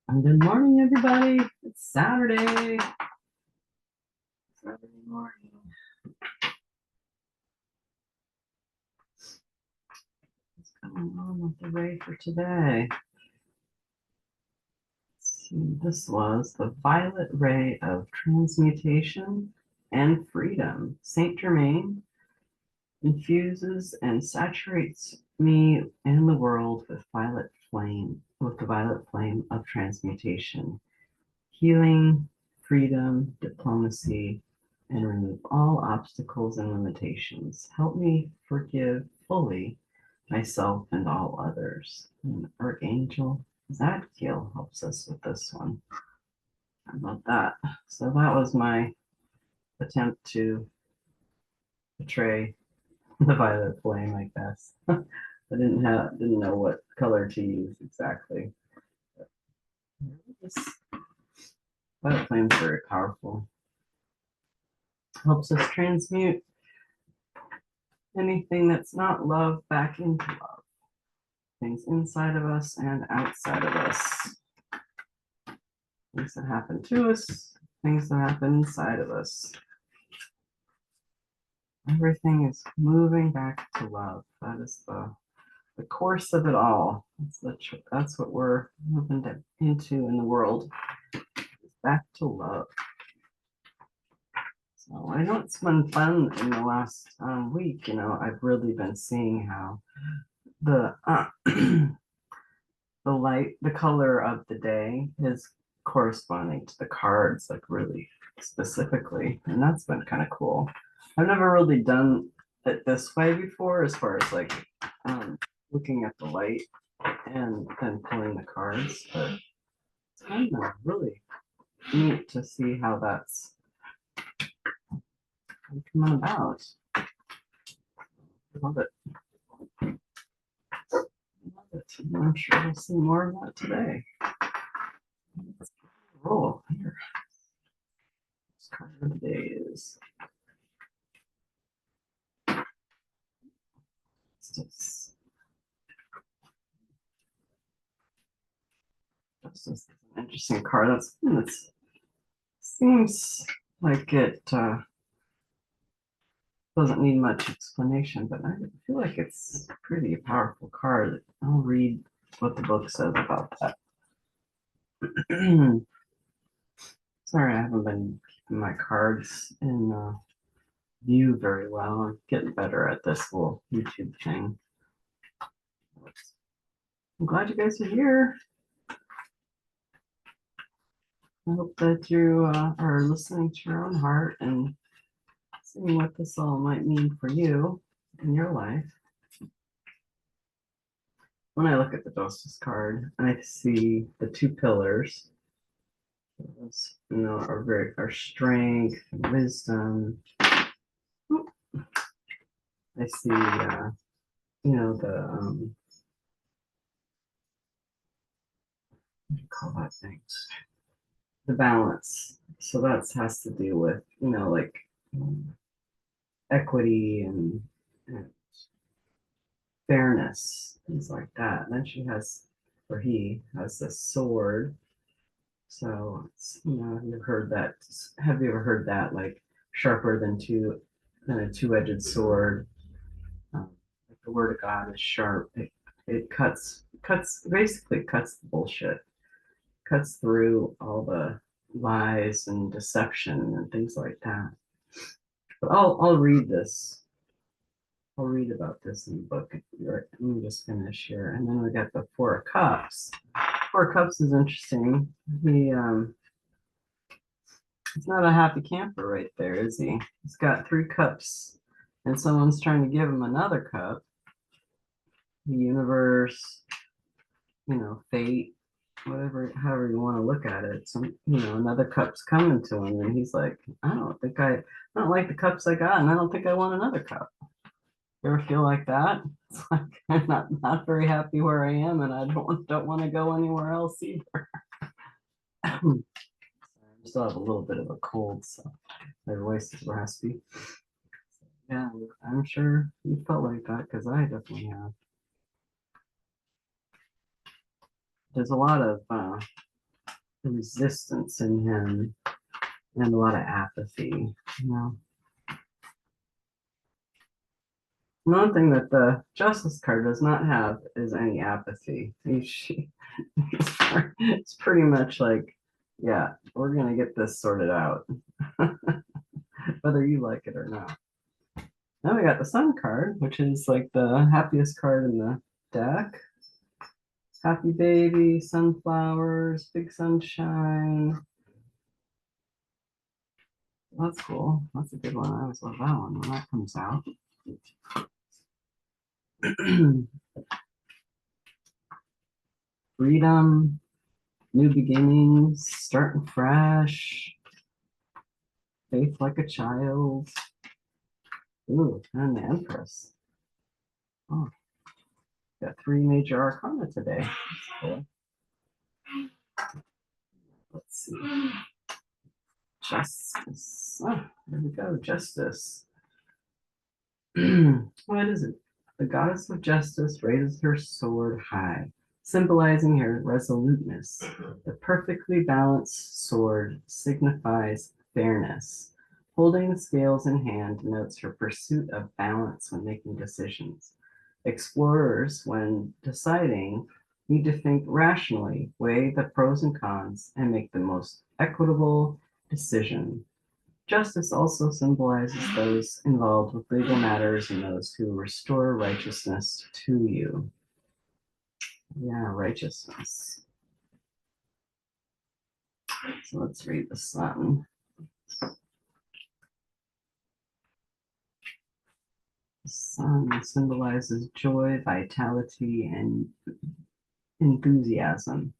And good morning, everybody. It's Saturday. Saturday morning. What's going on with the ray for today? Let's see, this was the Violet Ray of Transmutation and Freedom. Saint Germain infuses and saturates me and the world with the violet flame of transmutation, healing, freedom, diplomacy, and remove all obstacles and limitations. Help me forgive fully myself and all others. And Archangel Zadkiel helps us with this one. How about that? So that was my attempt to portray the violet flame, I guess. I didn't know what color to use exactly. This violet flame is very powerful. Helps us transmute anything that's not love back into love. Things inside of us and outside of us. Things that happen to us, things that happen inside of us. Everything is moving back to love. That is the course of it all. That's what we're moving into in the world. Back to love. So I know it's been fun in the last week. I've really been seeing how the the color of the day is corresponding to the cards, like really specifically, and that's been kind of cool. I've never really done it this way before, as far as like looking at the light and then pulling the cards, but it's kind of really neat to see how that's coming about. Love it. Love it. I'm sure we'll see more of that today. Let's roll here. This card of the day is Justice. Justice is an interesting card. That seems like it doesn't need much explanation, but I feel like it's a pretty powerful card. I'll read what the book says about that. Sorry, I haven't been keeping my cards in view very well. I'm getting better at this little YouTube thing. I'm glad you guys are here. I hope that you are listening to your own heart and seeing what this all might mean for you in your life. When I look at the Justice card, I see the two pillars. Those, are strength and wisdom. I see, the what do you call that thing? The balance. So that has to do with, like equity and fairness, things like that. And then he has this sword. So have you ever heard that, like sharper than a two-edged sword? Like the word of God is sharp. It basically cuts the bullshit, cuts through all the lies and deception and things like that. But I'll read this. I'll read about this in the book. Let me just finish here. And then we got the Four of Cups. Four of Cups is interesting. He's not a happy camper right there, is he? He's got three cups, and someone's trying to give him another cup. The universe, fate, whatever, however you want to look at it. Another cup's coming to him, and he's like, I don't like the cups I got, and I don't think I want another cup. You ever feel like that? It's like I'm not very happy where I am, and I don't want to go anywhere else either. I still have a little bit of a cold, so my voice is raspy. Yeah, I'm sure you felt like that because I definitely have. There's a lot of resistance in him and a lot of apathy, you know. One thing that the Justice card does not have is any apathy. It's pretty much like, yeah, we're going to get this sorted out, whether you like it or not. Now we got the Sun card, which is like the happiest card in the deck. Happy baby, sunflowers, big sunshine. That's cool. That's a good one. I always love that one when that comes out. Freedom, new beginnings, starting fresh, faith like a child. Ooh, and the Empress. Oh, got 3 major arcana today. Cool. Let's see. Justice. Oh, there we go. Justice. What is it? The goddess of justice raises her sword high, symbolizing her resoluteness. The perfectly balanced sword signifies fairness. Holding the scales in hand denotes her pursuit of balance when making decisions. Explorers, when deciding, need to think rationally, weigh the pros and cons, and make the most equitable decision. Justice also symbolizes those involved with legal matters and those who restore righteousness to you. Yeah, righteousness. So let's read the Sun. The Sun symbolizes joy, vitality, and enthusiasm.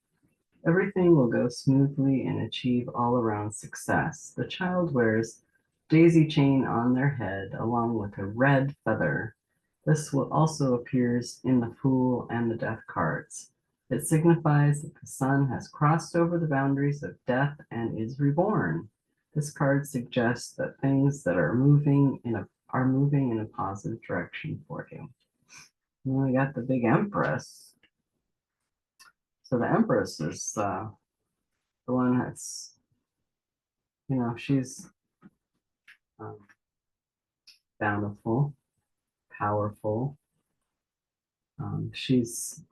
Everything will go smoothly and achieve all-around success. The child wears daisy chain on their head along with a red feather. This will also appears in the Fool and the Death cards. It signifies that the Sun has crossed over the boundaries of death and is reborn. This card suggests that things that are moving in a positive direction for you. And then we got the big Empress. So the Empress is the one that's, she's bountiful, powerful. She's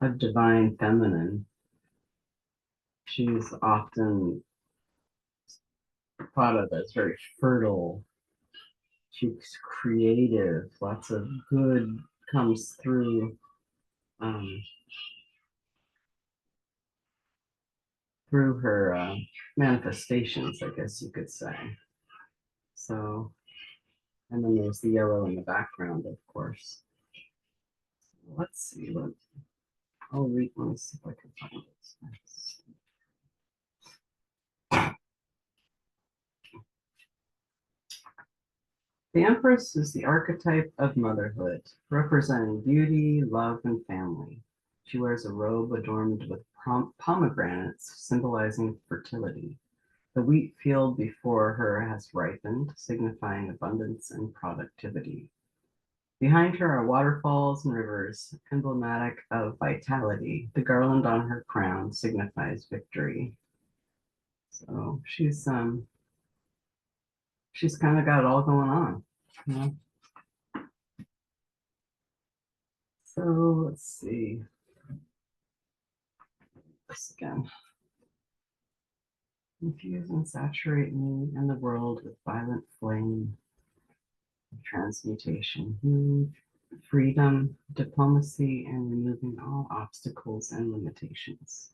a divine feminine. She's often thought of as very fertile. She's creative. Lots of good comes through her manifestations, I guess you could say. So, and then there's the yellow in the background, of course. Let's see what I'll read. Let me see if I can find it. The Empress is the archetype of motherhood, representing beauty, love, and family. She wears a robe adorned with pomegranates, symbolizing fertility. The wheat field before her has ripened, signifying abundance and productivity. Behind her are waterfalls and rivers, emblematic of vitality. The garland on her crown signifies victory. So she's kind of got it all going on. You know? So let's see this again. Infuse and saturate me and the world with violet flame of transmutation, freedom, diplomacy, and removing all obstacles and limitations.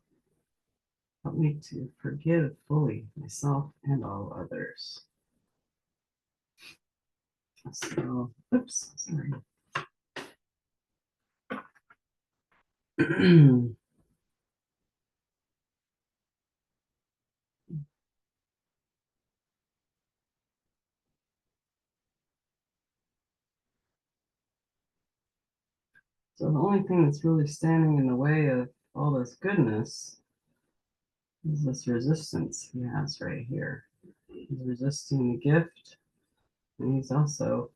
Help me to forgive fully myself and all others. So, oops, sorry. So the only thing that's really standing in the way of all this goodness is this resistance he has right here. He's resisting the gift, and he's also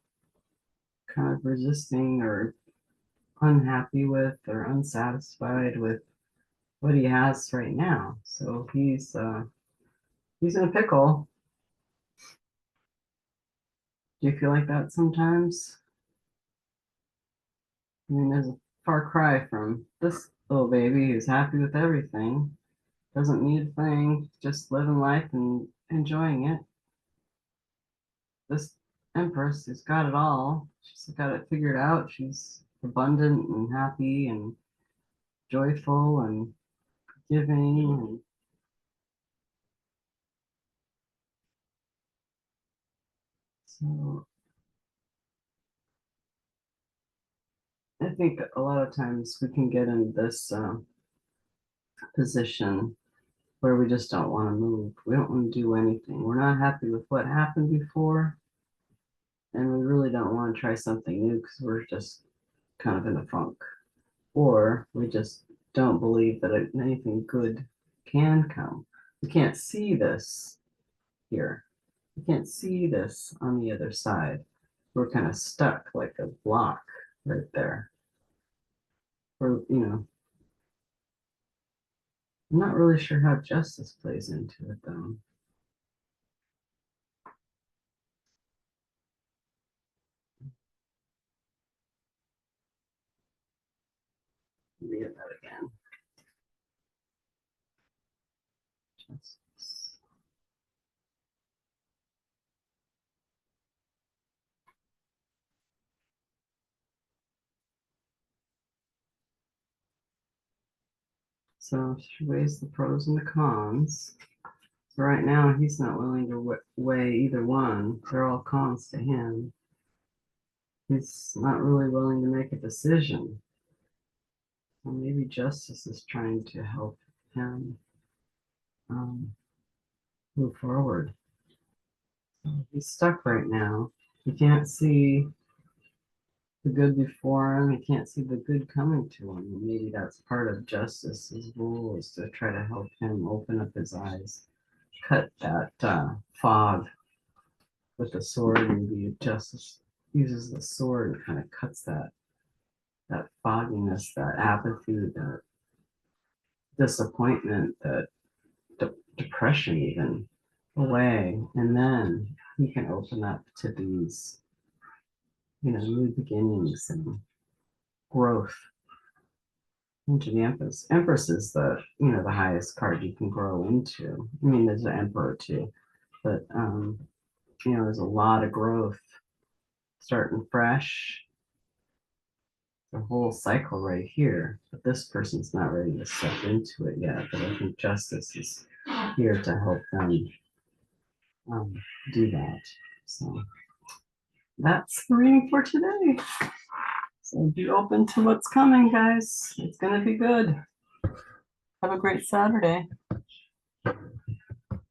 kind of resisting or unhappy with or unsatisfied with what he has right now. So he's in a pickle. Do you feel like that sometimes? I mean, there's a far cry from this little baby who's happy with everything, doesn't need a thing, just living life and enjoying it. This Empress has got it all. She's got it figured out. She's abundant and happy and joyful and giving. And so I think a lot of times we can get in this position where we just don't want to move. We don't want to do anything. We're not happy with what happened before, and we really don't want to try something new because we're just kind of in a funk. Or we just don't believe that anything good can come. We can't see this here. We can't see this on the other side. We're kind of stuck like a block right there. I'm not really sure how justice plays into it though. Read that again. Justice. So she weighs the pros and the cons. So right now he's not willing to weigh either one. They're all cons to him. He's not really willing to make a decision. Well, maybe justice is trying to help him um, move forward. He's stuck right now. He can't see the good before him. He can't see the good coming to him. And maybe that's part of justice's role is to try to help him open up his eyes, cut that fog with the sword. Maybe justice uses the sword and kind of cuts that fogginess, that apathy, that disappointment, that depression even away, and then he can open up to these new beginnings and growth into the Empress. Empress is the highest card you can grow into. I mean, there's an Emperor too, but there's a lot of growth starting fresh, the whole cycle right here. But this person's not ready to step into it yet. But I think justice is here to help them um, do that. So that's the reading for today. So be open to what's coming, guys. It's going to be good. Have a great Saturday.